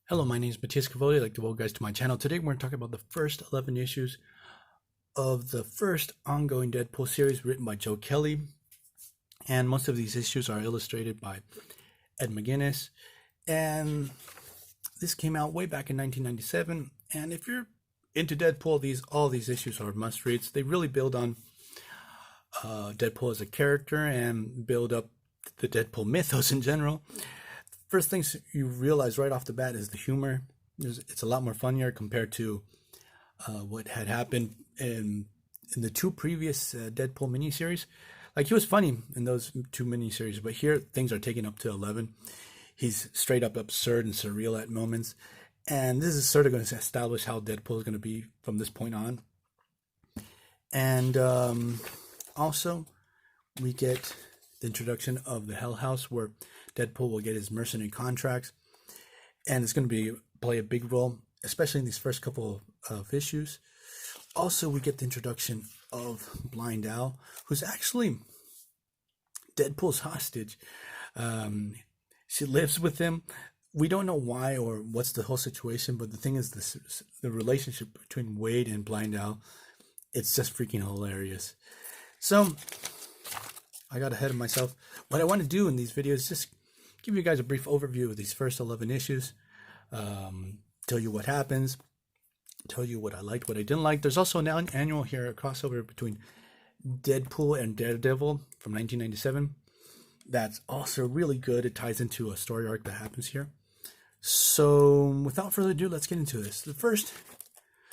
Hello, my name is Matthias Cavoli. I'd like to welcome you guys to my channel. Today we're going to talk about the first 11 issues of the first ongoing Deadpool series written by Joe Kelly. And most of these issues are illustrated by Ed McGuinnes. And this came out way back in 1997. And if you're into Deadpool, all these issues are must-reads. They really build on Deadpool as a character and build up the Deadpool mythos in general. First things you realize right off the bat is the humor. It's a lot more funnier compared to what had happened in the two previous Deadpool miniseries. Like, he was funny in those two miniseries, but here things are taken up to 11. He's straight up absurd and surreal at moments. And this is sort of going to establish how Deadpool is going to be from this point on. And also, we get the introduction of the Hell House, where Deadpool will get his mercenary contracts, and it's going to play a big role, especially in these first couple of issues. Also, we get the introduction of Blind Al, who's actually Deadpool's hostage. She lives with him. We don't know why or what's the whole situation, but the thing is, the relationship between Wade and Blind Al, it's just freaking hilarious. So I got ahead of myself. What I want to do in these videos is just give you guys a brief overview of these first 11 issues, tell you what happens, tell you what I liked, what I didn't like. There's also an annual here, a crossover between Deadpool and Daredevil from 1997. That's also really good. It ties into a story arc that happens here. So without further ado, let's get into this. The first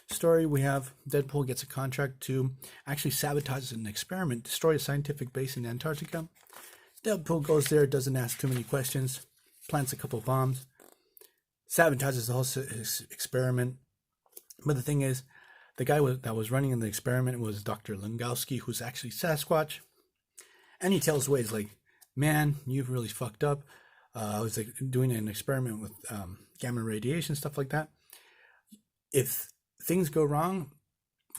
story, we have Deadpool gets a contract to actually sabotage an experiment, destroy a scientific base in Antarctica. Deadpool goes there, doesn't ask too many questions, plants a couple bombs, sabotages the whole experiment. But the thing is, the guy that was running the experiment was Dr. Langowski, who's actually Sasquatch. And he tells Wade, like, man, you've really fucked up. I was doing an experiment with gamma radiation, stuff like that. If things go wrong,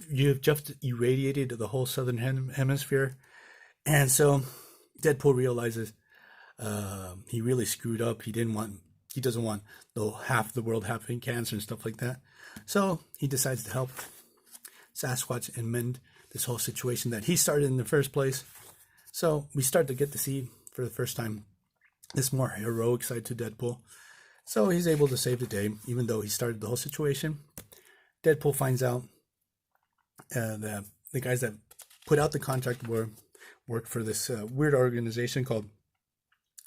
you've just irradiated the whole southern hemisphere. And so Deadpool realizes he really screwed up. He doesn't want half the world having cancer and stuff like that. So he decides to help Sasquatch and mend this whole situation that he started in the first place. So we start to get to see for the first time this more heroic side to Deadpool. So he's able to save the day, even though he started the whole situation. Deadpool finds out that the guys that put out the contract worked for this weird organization called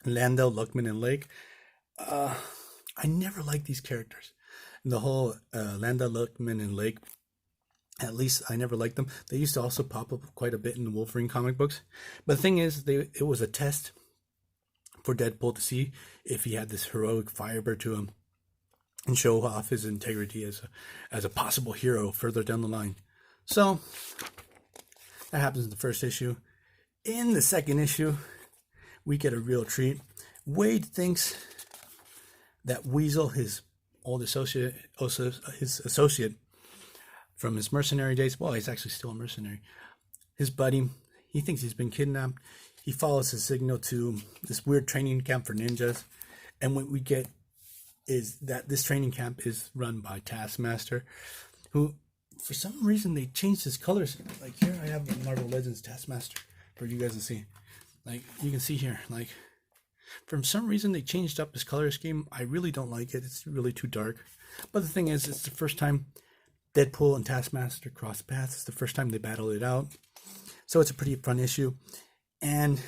Landau, Luckman, and Lake. I never liked these characters. The whole Landau, Luckman, and Lake, at least I never liked them. They used to also pop up quite a bit in the Wolverine comic books. But the thing is, it was a test for Deadpool to see if he had this heroic firebird to him and show off his integrity as a possible hero further down the line. So that happens in the first issue. In the second issue, we get a real treat. Wade thinks that Weasel, his old associate, from his mercenary days, well, he's actually still a mercenary, his buddy, he thinks he's been kidnapped. He follows his signal to this weird training camp for ninjas. And what we get is that this training camp is run by Taskmaster, who, for some reason, they changed his colors. Like, here I have the Marvel Legends Taskmaster for you guys to see. Like, you can see here, like, for some reason they changed up his color scheme. I really don't like it. It's really too dark. But the thing is, it's the first time Deadpool and Taskmaster cross paths. It's the first time they battle it out. So it's a pretty fun issue. And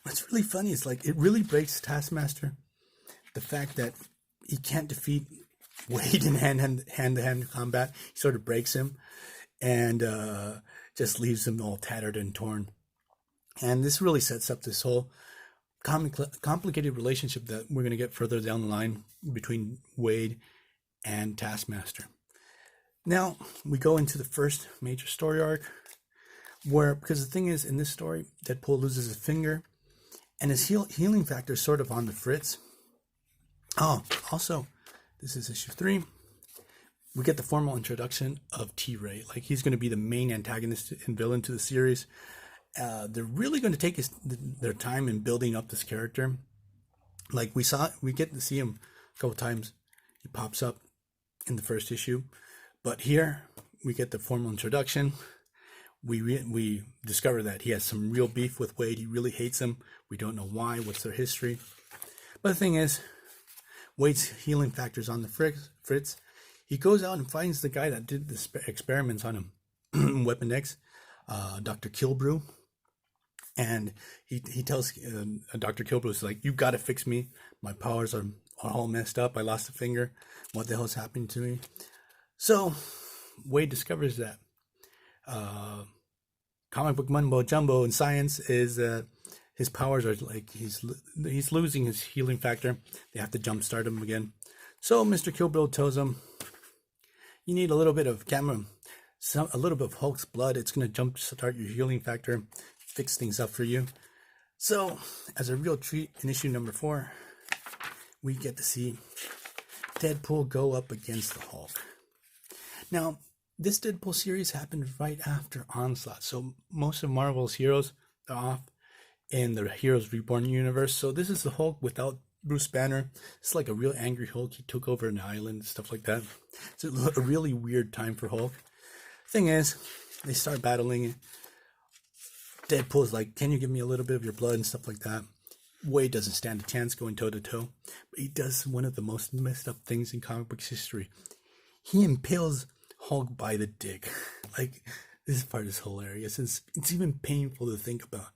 what's really funny is, like, it really breaks Taskmaster, the fact that he can't defeat Wade in hand-to-hand combat. He sort of breaks him and just leaves him all tattered and torn. And this really sets up this whole complicated relationship that we're going to get further down the line between Wade and Taskmaster. Now, we go into the first major story arc, because the thing is, in this story, Deadpool loses his finger, and his healing factor is sort of on the fritz. Oh, also, this is issue 3. We get the formal introduction of T-Ray. Like, he's going to be the main antagonist and villain to the series. They're really going to take their time in building up this character. Like, we get to see him a couple times He pops up in the first issue. But here we get the formal introduction. We discover that he has some real beef with Wade. He really hates him. We don't know why, what's their history. But the thing is, Wade's healing factor's on the fritz. He goes out and finds the guy that did the experiments on him, Weapon X, Dr. Kilbrew. And he tells Dr. Kilbrew's like, you got to fix me. My powers are all messed up. I lost a finger. What the hell's happening to me? So Wade discovers that comic book mumbo jumbo in science is his powers are like he's losing his healing factor. They have to jumpstart him again. So Mr. Kilbrew tells him, you need a little bit of a little bit of Hulk's blood. It's going to jumpstart your healing factor, fix things up for you. So as a real treat, in issue number 4, we get to see Deadpool go up against the Hulk. Now, this Deadpool series happened right after Onslaught, so most of Marvel's heroes are off in the Heroes Reborn universe. So this is the Hulk without Bruce Banner. It's like a real angry Hulk. He took over an island, stuff like that. It's a really weird time for Hulk. Thing is, they start battling. Deadpool's like, can you give me a little bit of your blood and stuff like that. Wade doesn't stand a chance going toe-to-toe. But he does one of the most messed up things in comic books history. He impales Hulk by the dick. Like, this part is hilarious. It's even painful to think about.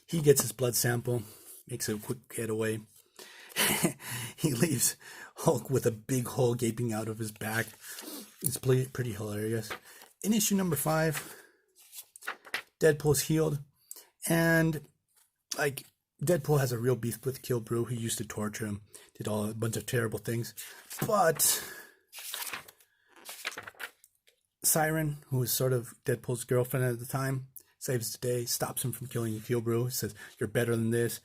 He gets his blood sample, makes a quick getaway. He leaves Hulk with a big hole gaping out of his back. It's pretty hilarious. In issue number 5, Deadpool's healed, and like Deadpool has a real beef with Kilbrew. He used to torture him, did a bunch of terrible things. But Siren, who was sort of Deadpool's girlfriend at the time, saves the day, stops him from killing Kilbrew. Says, you're better than this.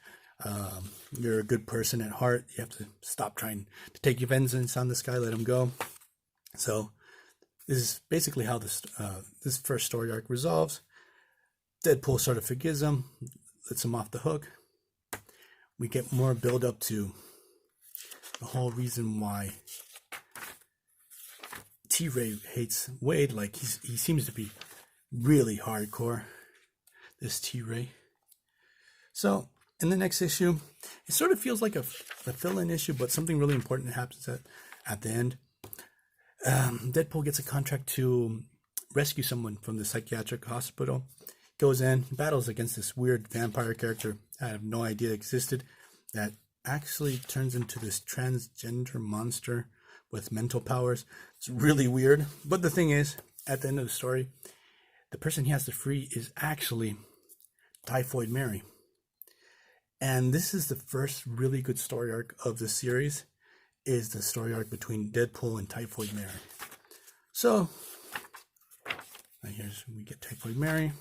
You're a good person at heart. You have to stop trying to take your vengeance on this guy. Let him go. So this is basically how this first story arc resolves. Deadpool sort of forgives him, lets him off the hook. We get more build up to the whole reason why T-Ray hates Wade. Like he seems to be really hardcore, this T-Ray. So in the next issue, it sort of feels like a fill-in issue, but something really important happens at the end. Deadpool gets a contract to rescue someone from the psychiatric hospital. Goes in, battles against this weird vampire character I have no idea existed, that actually turns into this transgender monster with mental powers. It's really weird. But the thing is, at the end of the story, the person he has to free is actually Typhoid Mary. And this is the first really good story arc of the series, is the story arc between Deadpool and Typhoid Mary. So, here's we get Typhoid Mary.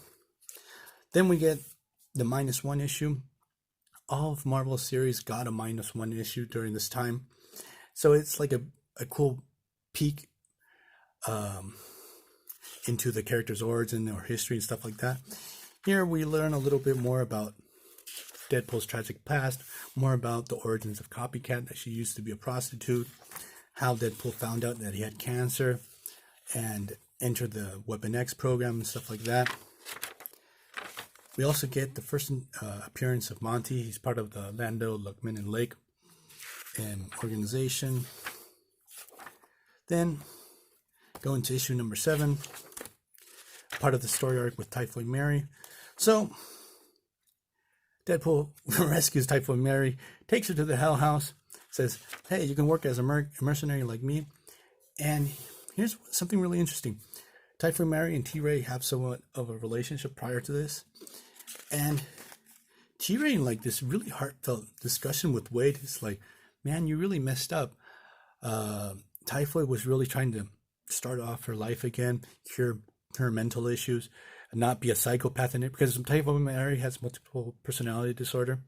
Then we get the -1 issue. All of Marvel's series got a -1 issue during this time. So it's like a cool peek into the character's origin or history and stuff like that. Here we learn a little bit more about Deadpool's tragic past, more about the origins of Copycat, that she used to be a prostitute, how Deadpool found out that he had cancer and entered the Weapon X program and stuff like that. We also get the first appearance of Monty. He's part of the Lando, Luckman, and Lake organization. Then go into issue number 7, part of the story arc with Typhoid Mary. So Deadpool rescues Typhoid Mary, takes her to the Hell House, says, hey, you can work as a mercenary like me. And here's something really interesting. Typhoid Mary and T-Ray have somewhat of a relationship prior to this. And T-Ray, in like this really heartfelt discussion with Wade, is like, man, you really messed up. Typhoid was really trying to start off her life again, cure her mental issues, and not be a psychopath in it, because Typhoid Mary has multiple personality disorder.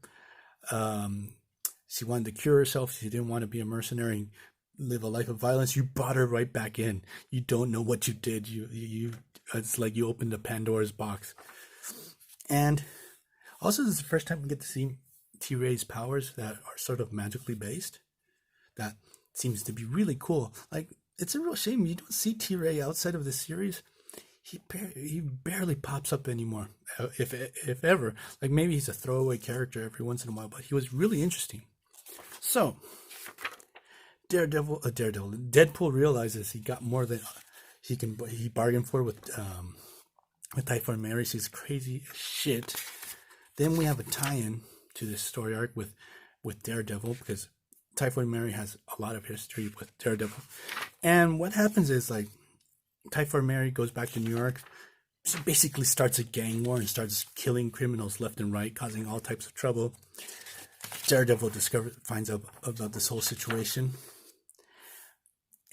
She wanted to cure herself. She didn't want to be a mercenary and live a life of violence. You brought her right back in. You don't know what you did. You it's like you opened a Pandora's box. And also, this is the first time we get to see T-Ray's powers that are sort of magically based. That seems to be really cool. Like, it's a real shame you don't see T-Ray outside of this series. He barely pops up anymore, if ever. Like, maybe he's a throwaway character every once in a while, but he was really interesting. So, Deadpool realizes he got more than he bargained for with Typhoid Mary. She's crazy as shit. Then we have a tie-in to this story arc with Daredevil, because Typhoid Mary has a lot of history with Daredevil. And what happens is, like, Typhoid Mary goes back to New York. She basically starts a gang war and starts killing criminals left and right, causing all types of trouble. Daredevil finds out about this whole situation.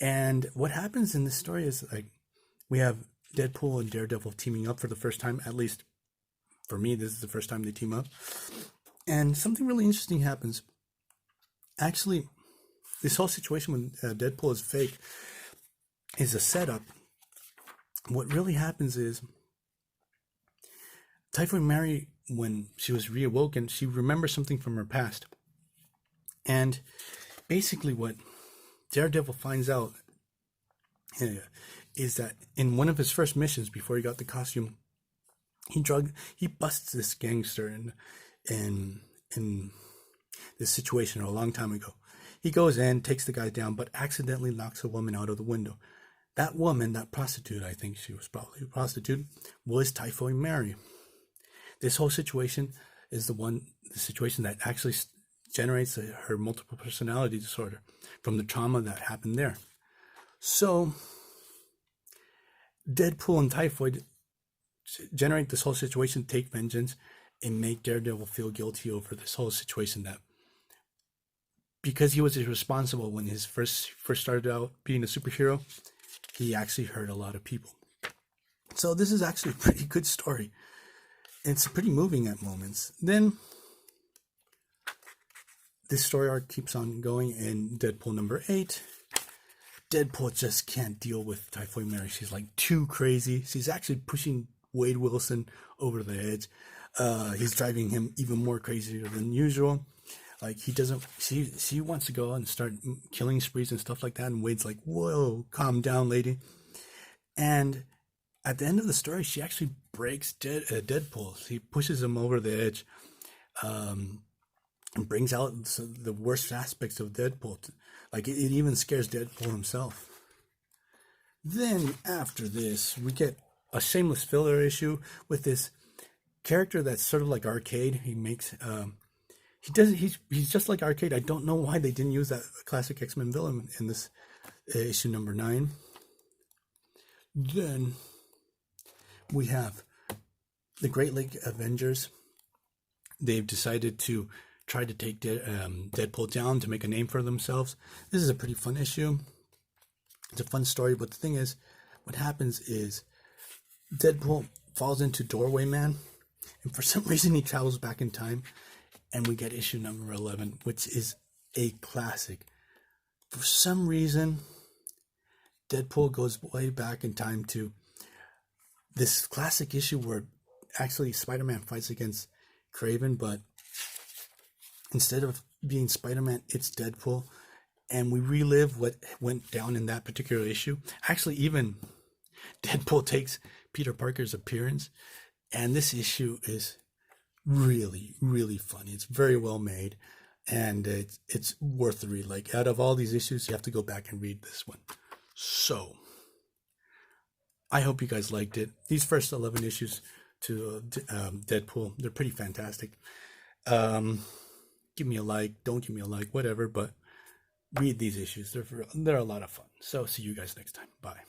And what happens in this story is, like, we have Deadpool and Daredevil teaming up for the first time. At least for me, this is the first time they team up. And something really interesting happens. Actually, this whole situation when Deadpool is fake is a setup. What really happens is Typhoid Mary, when she was reawoken, she remembers something from her past. And basically what Daredevil finds out is that in one of his first missions before he got the costume, he busts this gangster in this situation a long time ago. He goes in, takes the guy down, but accidentally knocks a woman out of the window. That woman, that prostitute, I think she was probably a prostitute, was Typhoid Mary. This whole situation is the situation that actually generates her multiple personality disorder from the trauma that happened there. So, Deadpool and Typhoid generate this whole situation, take vengeance, and make Daredevil feel guilty over this whole situation, that because he was irresponsible when he first started out being a superhero, he actually hurt a lot of people. So this is actually a pretty good story. It's pretty moving at moments. Then this story arc keeps on going in Deadpool number 8. Deadpool just can't deal with Typhoid Mary. She's like too crazy. She's actually pushing Wade Wilson over the edge. He's driving him even more crazier than usual. Like, she wants to go out and start killing sprees and stuff like that. And Wade's like, whoa, calm down, lady. And at the end of the story, she actually breaks Deadpool. She pushes him over the edge, and brings out the worst aspects of Deadpool. Like, it even scares Deadpool himself. Then after this, we get a shameless filler issue with this character that's sort of like Arcade. He's just like Arcade. I don't know why they didn't use that classic X-Men villain in this issue number 9. Then we have the Great Lake Avengers. They've decided to try to take Deadpool down to make a name for themselves. This is a pretty fun issue. It's a fun story, but the thing is, what happens is Deadpool falls into Doorway Man, and for some reason he travels back in time, and we get issue number 11, which is a classic. For some reason, Deadpool goes way back in time to this classic issue where actually Spider-Man fights against Kraven, but instead of being Spider-Man, it's Deadpool. And we relive what went down in that particular issue. Actually, even Deadpool takes Peter Parker's appearance. And this issue is really, really funny. It's very well made. And it's worth the read. Like, out of all these issues, you have to go back and read this one. So, I hope you guys liked it. These first 11 issues to Deadpool, they're pretty fantastic. Give me a like, don't give me a like, whatever, but read these issues. They're a lot of fun. So see you guys next time. Bye.